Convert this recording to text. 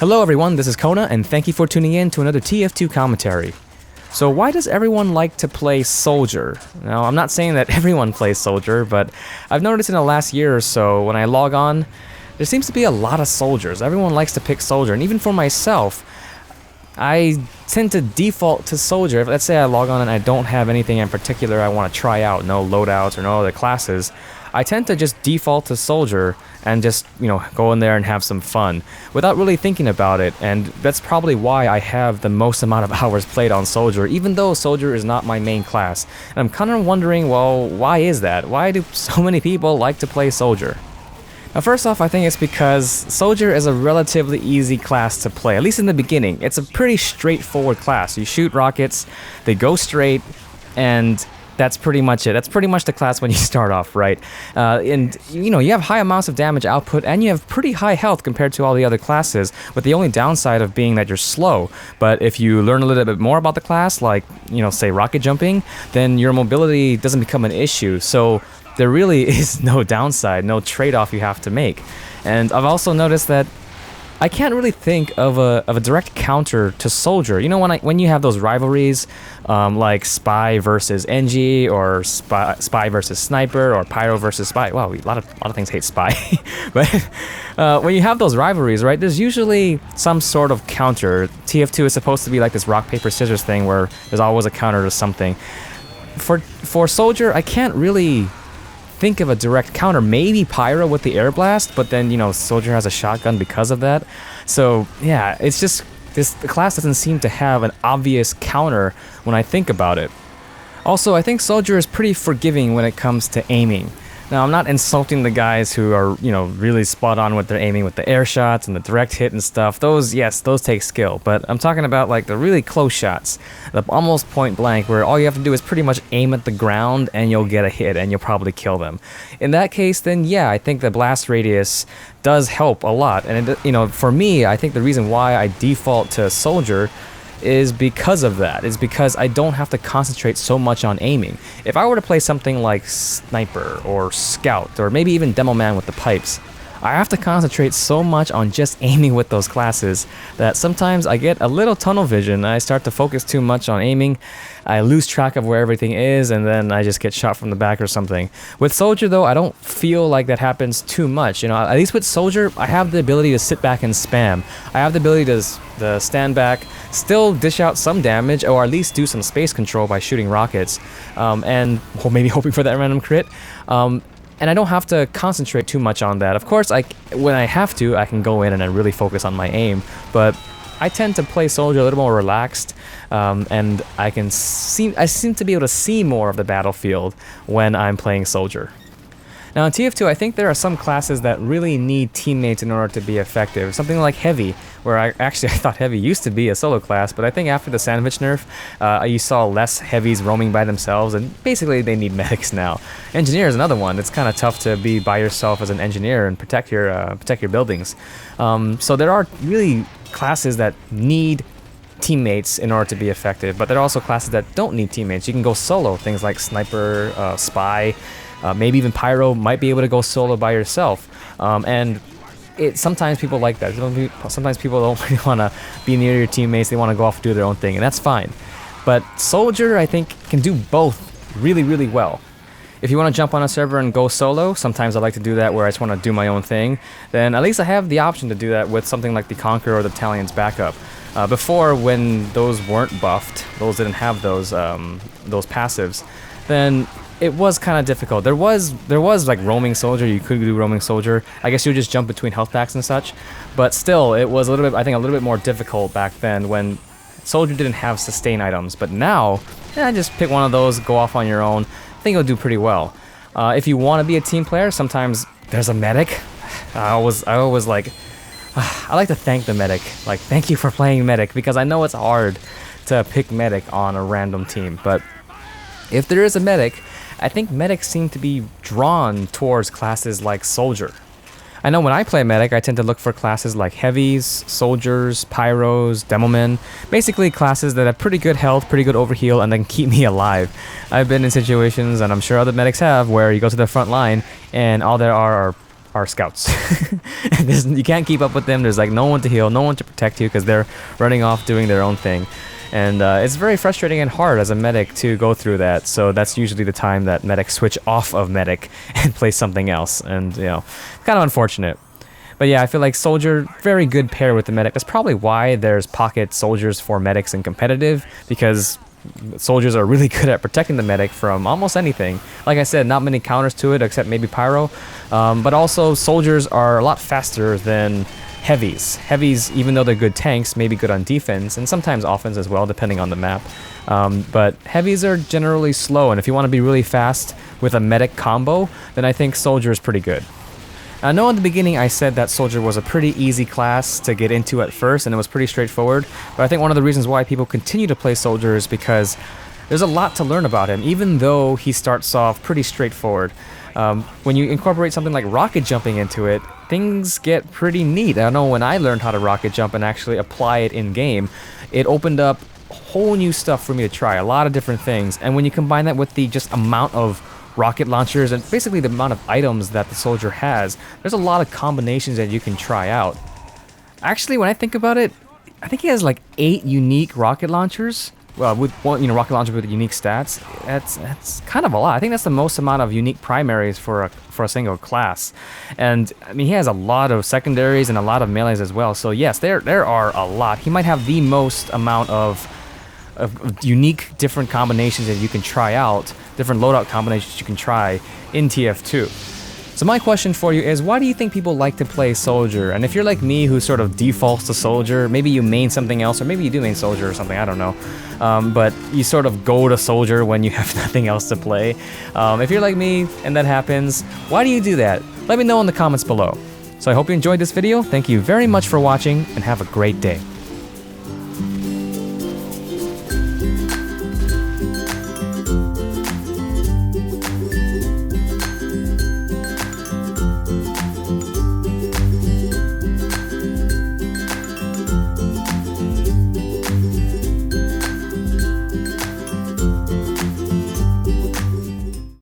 Hello everyone, this is Kona, and thank you for tuning in to another TF2 commentary. So why does everyone like to play Soldier? Now, I'm not saying that everyone plays Soldier, but I've noticed in the last year or so, when I log on, there seems to be a lot of Soldiers. Everyone likes to pick Soldier, and even for myself, I tend to default to Soldier. If, let's say I log on and I don't have anything in particular I want to try out, no loadouts or no other classes, I tend to just default to Soldier and just, go in there and have some fun without really thinking about it. And that's probably why I have the most amount of hours played on Soldier, even though Soldier is not my main class. And I'm kind of wondering, well, why is that? Why do so many people like to play Soldier? Now, first off, I think it's because Soldier is a relatively easy class to play, at least in the beginning. It's a pretty straightforward class. You shoot rockets, they go straight, and that's pretty much it. That's pretty much the class when you start off, right? And you have high amounts of damage output, and you have pretty high health compared to all the other classes, with the only downside of being that you're slow. But if you learn a little bit more about the class, like, say rocket jumping, then your mobility doesn't become an issue. So there really is no downside, no trade-off you have to make. And I've also noticed that I can't really think of a direct counter to Soldier. When you have those rivalries, like Spy versus NG, or Spy versus Sniper, or Pyro versus Spy. Wow, a lot of things hate Spy. But when you have those rivalries, right, there's usually some sort of counter. TF2 is supposed to be like this rock, paper, scissors thing where there's always a counter to something. For Soldier, I can't really think of a direct counter. Maybe Pyro with the air blast, but then Soldier has a shotgun because of that. So yeah, it's just the class doesn't seem to have an obvious counter when I think about it. Also, I think Soldier is pretty forgiving when it comes to aiming. Now, I'm not insulting the guys who are, really spot on with their aiming with the air shots and the direct hit and stuff. Those take skill. But I'm talking about like the really close shots, the almost point blank, where all you have to do is pretty much aim at the ground and you'll get a hit and you'll probably kill them. In that case, then yeah, I think the blast radius does help a lot. And for me, I think the reason why I default to Soldier is because of that. It's because I don't have to concentrate so much on aiming. If I were to play something like Sniper or Scout, or maybe even Demo Man with the pipes, I have to concentrate so much on just aiming with those classes that sometimes I get a little tunnel vision. I start to focus too much on aiming, I lose track of where everything is, and then I just get shot from the back or something. With Soldier though, I don't feel like that happens too much. At least with Soldier, I have the ability to sit back and spam. I have the ability to stand back, still dish out some damage, or at least do some space control by shooting rockets, and maybe hoping for that random crit. And I don't have to concentrate too much on that. Of course, when I have to, I can go in and I really focus on my aim, but I tend to play Soldier a little more relaxed, and I seem to be able to see more of the battlefield when I'm playing Soldier. Now in TF2, I think there are some classes that really need teammates in order to be effective. Something like Heavy, where I thought Heavy used to be a solo class, but I think after the Sandwich nerf, you saw less Heavies roaming by themselves, and basically they need medics now. Engineer is another one. It's kind of tough to be by yourself as an engineer and protect your buildings. So there are really classes that need teammates in order to be effective, but there are also classes that don't need teammates. You can go solo. Things like Sniper, Spy, maybe even Pyro might be able to go solo by yourself. And sometimes people like that. Sometimes people don't really want to be near your teammates. They want to go off and do their own thing, and that's fine. But Soldier, I think, can do both really, really well. If you want to jump on a server and go solo, sometimes I like to do that where I just want to do my own thing, then at least I have the option to do that with something like the Conqueror or the Talion's backup. Before, when those weren't buffed, those didn't have those passives, then it was kind of difficult. There was like roaming Soldier. You could do roaming Soldier. I guess you would just jump between health packs and such, but still, it was a little bit more difficult back then when Soldier didn't have sustain items. But now, just pick one of those, go off on your own. I think it'll do pretty well. If you want to be a team player, sometimes there's a medic. I like to thank the medic. Like, thank you for playing medic, because I know it's hard to pick medic on a random team. But if there is a medic, I think medics seem to be drawn towards classes like Soldier. I know when I play medic, I tend to look for classes like Heavies, Soldiers, Pyros, Demomen, basically classes that have pretty good health, pretty good overheal, and then keep me alive. I've been in situations, and I'm sure other medics have, where you go to the front line, and all there are are scouts. You can't keep up with them. There's like no one to heal, no one to protect you because they're running off doing their own thing. And it's very frustrating and hard as a medic to go through that. So that's usually the time that medics switch off of medic and play something else. And, you know, kind of unfortunate. But yeah, I feel like soldier, very good pair with the medic. That's probably why there's pocket soldiers for medics in competitive, because soldiers are really good at protecting the medic from almost anything. Like I said, not many counters to it except maybe pyro. But also soldiers are a lot faster than heavies. Heavies, even though they're good tanks, may be good on defense and sometimes offense as well, depending on the map. But heavies are generally slow, and if you want to be really fast with a medic combo, then I think soldier is pretty good. I know in the beginning I said that soldier was a pretty easy class to get into at first and it was pretty straightforward, but I think one of the reasons why people continue to play soldier is because there's a lot to learn about him, even though he starts off pretty straightforward. When you incorporate something like rocket jumping into it, things get pretty neat. I know when I learned how to rocket jump and actually apply it in game, it opened up whole new stuff for me to try, a lot of different things, and when you combine that with the just amount of rocket launchers and basically the amount of items that the soldier has, there's a lot of combinations that you can try out. Actually, when I think about it, I think he has like 8 unique rocket launchers. Well, with one, you know, rocket launcher with unique stats, that's kind of a lot. I think that's the most amount of unique primaries for a single class. And I mean, he has a lot of secondaries and a lot of melees as well. So yes, there are a lot. He might have the most amount of unique different combinations that you can try out, different loadout combinations you can try in TF2. So my question for you is, why do you think people like to play soldier? And if you're like me who sort of defaults to soldier, maybe you main something else, or maybe you do main soldier or something, I don't know. But you sort of go to soldier when you have nothing else to play. If you're like me and that happens, why do you do that? Let me know in the comments below. So I hope you enjoyed this video. Thank you very much for watching and have a great day.